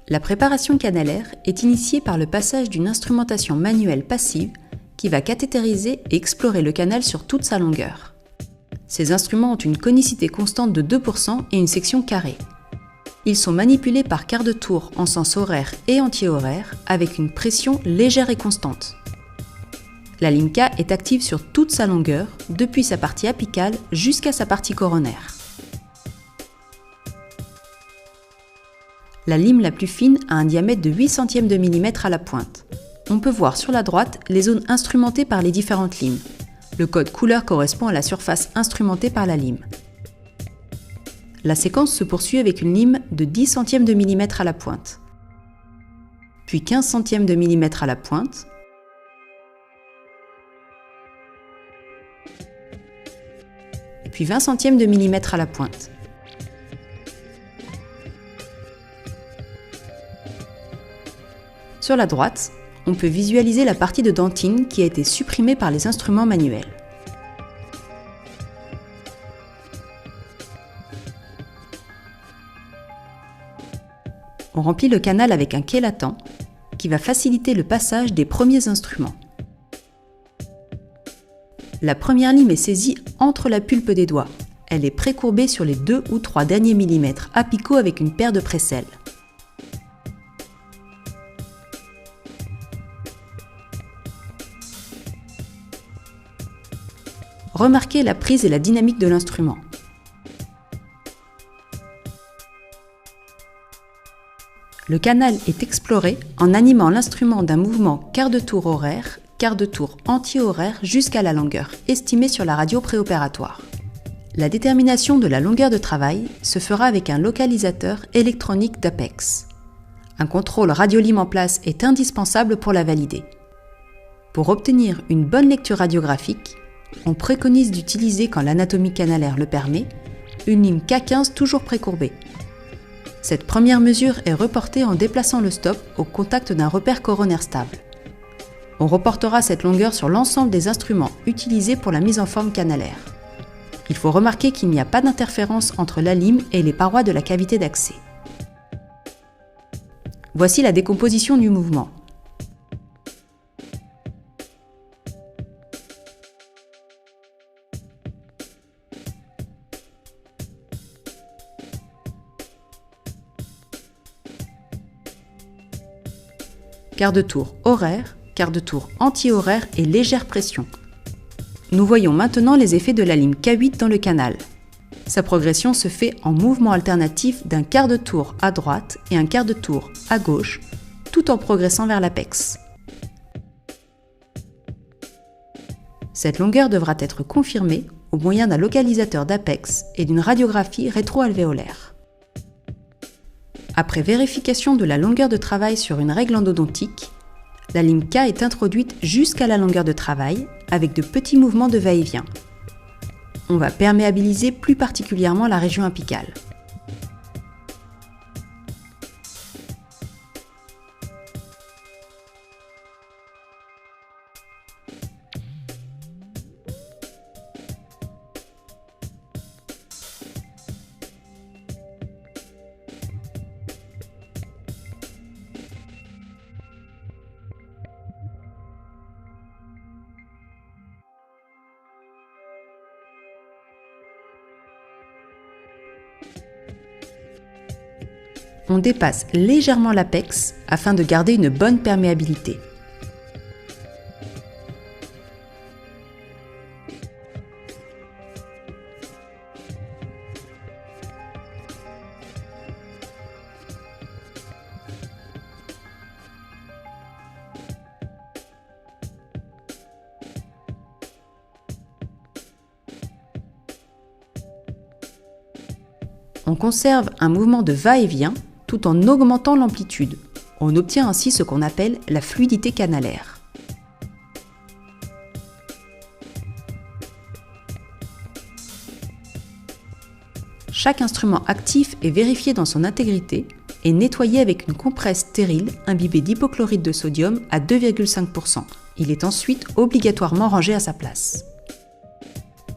La préparation canalaire est initiée par le passage d'une instrumentation manuelle passive qui va cathétériser et explorer le canal sur toute sa longueur. Ces instruments ont une conicité constante de 2% et une section carrée. Ils sont manipulés par quart de tour en sens horaire et anti-horaire avec une pression légère et constante. La lime K est active sur toute sa longueur, depuis sa partie apicale jusqu'à sa partie coronaire. La lime la plus fine a un diamètre de 8 centièmes de millimètre à la pointe. On peut voir sur la droite les zones instrumentées par les différentes limes. Le code couleur correspond à la surface instrumentée par la lime. La séquence se poursuit avec une lime de 10 centièmes de millimètre à la pointe, puis 15 centièmes de millimètre à la pointe, puis 20 centièmes de millimètre à la pointe. Sur la droite, on peut visualiser la partie de dentine qui a été supprimée par les instruments manuels. On remplit le canal avec un chélatant qui va faciliter le passage des premiers instruments. La première lime est saisie entre la pulpe des doigts. Elle est précourbée sur les 2 ou 3 derniers millimètres apicaux avec une paire de presselles. Remarquez la prise et la dynamique de l'instrument. Le canal est exploré en animant l'instrument d'un mouvement quart de tour horaire, quart de tour anti-horaire jusqu'à la longueur, estimée sur la radio préopératoire. La détermination de la longueur de travail se fera avec un localisateur électronique d'Apex. Un contrôle radiolime en place est indispensable pour la valider. Pour obtenir une bonne lecture radiographique, on préconise d'utiliser, quand l'anatomie canalaire le permet, une lime K15 toujours précourbée. Cette première mesure est reportée en déplaçant le stop au contact d'un repère coronaire stable. On reportera cette longueur sur l'ensemble des instruments utilisés pour la mise en forme canalaire. Il faut remarquer qu'il n'y a pas d'interférence entre la lime et les parois de la cavité d'accès. Voici la décomposition du mouvement. Quart de tour horaire, quart de tour anti-horaire et légère pression. Nous voyons maintenant les effets de la lime K8 dans le canal. Sa progression se fait en mouvement alternatif d'un quart de tour à droite et un quart de tour à gauche, tout en progressant vers l'apex. Cette longueur devra être confirmée au moyen d'un localisateur d'apex et d'une radiographie rétro-alvéolaire. Après vérification de la longueur de travail sur une règle endodontique, la lime K est introduite jusqu'à la longueur de travail avec de petits mouvements de va-et-vient. On va perméabiliser plus particulièrement la région apicale. On dépasse légèrement l'apex afin de garder une bonne perméabilité. On conserve un mouvement de va-et-vient tout en augmentant l'amplitude. On obtient ainsi ce qu'on appelle la fluidité canalaire. Chaque instrument actif est vérifié dans son intégrité et nettoyé avec une compresse stérile imbibée d'hypochlorite de sodium à 2,5%. Il est ensuite obligatoirement rangé à sa place.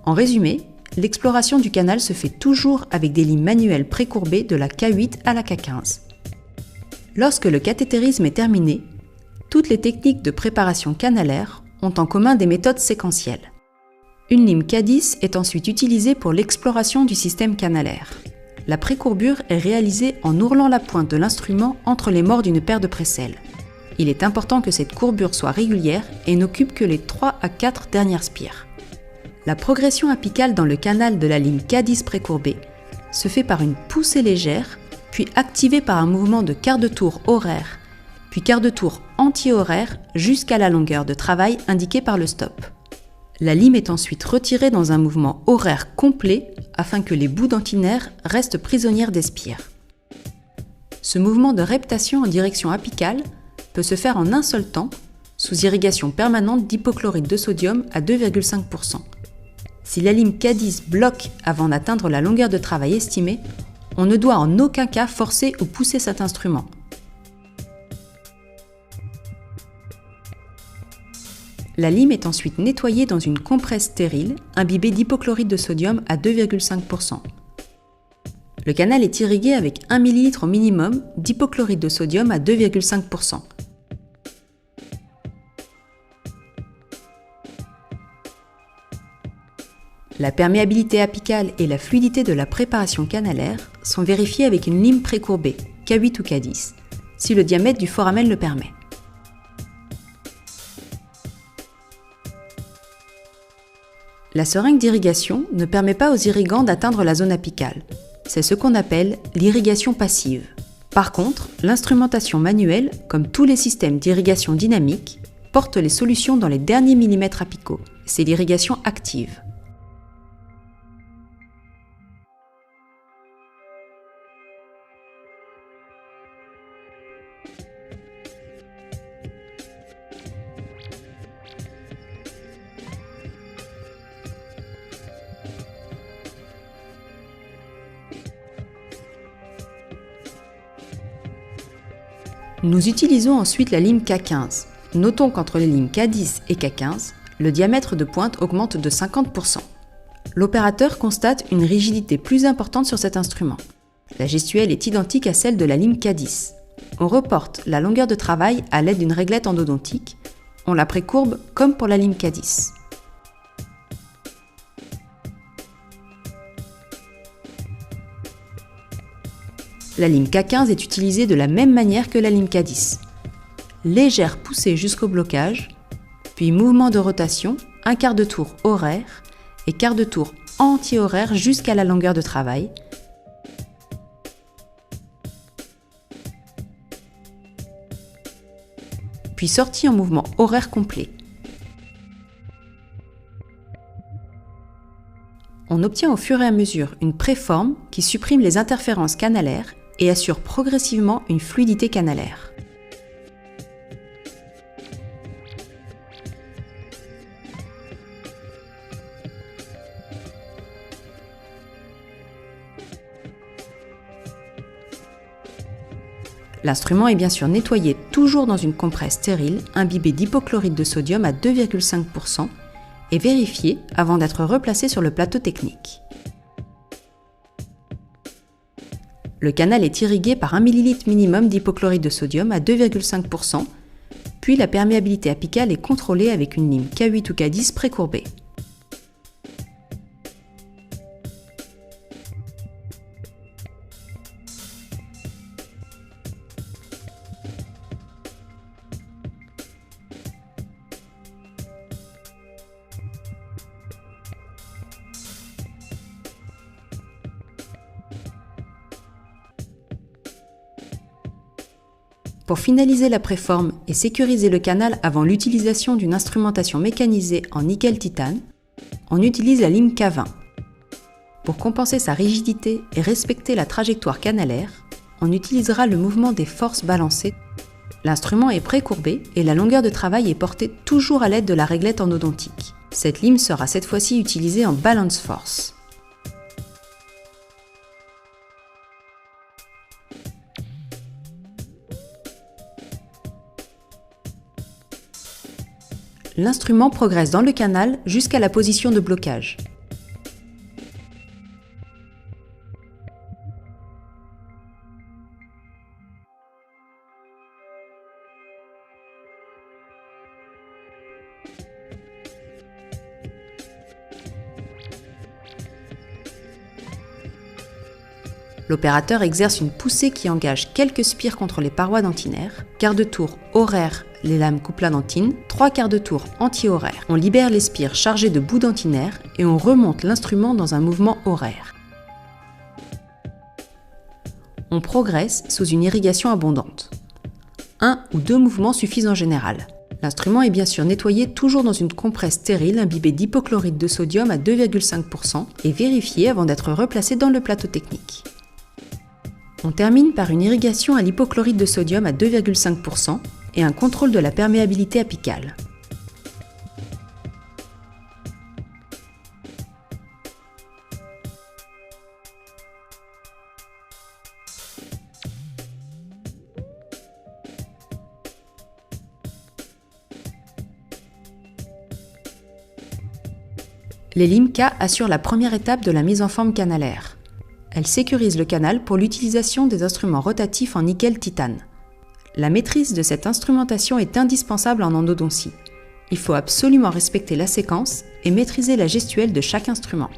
En résumé, l'exploration du canal se fait toujours avec des limes manuelles précourbées de la K8 à la K15. Lorsque le cathétérisme est terminé, toutes les techniques de préparation canalaire ont en commun des méthodes séquentielles. Une lime K10 est ensuite utilisée pour l'exploration du système canalaire. La précourbure est réalisée en ourlant la pointe de l'instrument entre les morts d'une paire de précelles. Il est important que cette courbure soit régulière et n'occupe que les 3 à 4 dernières spires. La progression apicale dans le canal de la lime K10 précourbée se fait par une poussée légère, puis activée par un mouvement de quart de tour horaire, puis quart de tour anti-horaire jusqu'à la longueur de travail indiquée par le stop. La lime est ensuite retirée dans un mouvement horaire complet afin que les bouts d'antinaire restent prisonnières des spires. Ce mouvement de reptation en direction apicale peut se faire en un seul temps, sous irrigation permanente d'hypochlorite de sodium à 2,5%. Si la lime K10 bloque avant d'atteindre la longueur de travail estimée, on ne doit en aucun cas forcer ou pousser cet instrument. La lime est ensuite nettoyée dans une compresse stérile, imbibée d'hypochlorite de sodium à 2,5%. Le canal est irrigué avec 1 ml au minimum d'hypochlorite de sodium à 2,5%. La perméabilité apicale et la fluidité de la préparation canalaire sont vérifiées avec une lime précourbée, K8 ou K10, si le diamètre du foramen le permet. La seringue d'irrigation ne permet pas aux irrigants d'atteindre la zone apicale. C'est ce qu'on appelle l'irrigation passive. Par contre, l'instrumentation manuelle, comme tous les systèmes d'irrigation dynamique, porte les solutions dans les derniers millimètres apicaux. C'est l'irrigation active. Nous utilisons ensuite la lime K15. Notons qu'entre les limes K10 et K15, le diamètre de pointe augmente de 50%. L'opérateur constate une rigidité plus importante sur cet instrument. La gestuelle est identique à celle de la lime K10. On reporte la longueur de travail à l'aide d'une réglette endodontique. On la précourbe comme pour la lime K10. La lime K15 est utilisée de la même manière que la lime K10. Légère poussée jusqu'au blocage, puis mouvement de rotation, un quart de tour horaire et quart de tour anti-horaire jusqu'à la longueur de travail. Puis sortie en mouvement horaire complet. On obtient au fur et à mesure une préforme qui supprime les interférences canalaires et assure progressivement une fluidité canalaire. L'instrument est bien sûr nettoyé toujours dans une compresse stérile imbibée d'hypochlorite de sodium à 2,5% et vérifié avant d'être replacé sur le plateau technique. Le canal est irrigué par 1 ml minimum d'hypochlorite de sodium à 2,5%, puis la perméabilité apicale est contrôlée avec une lime K8 ou K10 précourbée. Pour finaliser la préforme et sécuriser le canal avant l'utilisation d'une instrumentation mécanisée en nickel-titane, on utilise la lime K20. Pour compenser sa rigidité et respecter la trajectoire canalaire, on utilisera le mouvement des forces balancées. L'instrument est précourbé et la longueur de travail est portée toujours à l'aide de la réglette endodontique. Cette lime sera cette fois-ci utilisée en balance force. L'instrument progresse dans le canal jusqu'à la position de blocage. L'opérateur exerce une poussée qui engage quelques spires contre les parois dentinaires, quart de tour horaire les lames couplades-dentines, 3 quarts de tour anti-horaire. On libère les spires chargées de bouts dentinaires et on remonte l'instrument dans un mouvement horaire. On progresse sous une irrigation abondante. 1 ou 2 mouvements suffisent en général. L'instrument est bien sûr nettoyé toujours dans une compresse stérile imbibée d'hypochlorite de sodium à 2,5% et vérifié avant d'être replacé dans le plateau technique. On termine par une irrigation à l'hypochlorite de sodium à 2,5% et un contrôle de la perméabilité apicale. Les LIMCA assurent la première étape de la mise en forme canalaire. Elles sécurisent le canal pour l'utilisation des instruments rotatifs en nickel-titane. La maîtrise de cette instrumentation est indispensable en endodontie. Il faut absolument respecter la séquence et maîtriser la gestuelle de chaque instrument.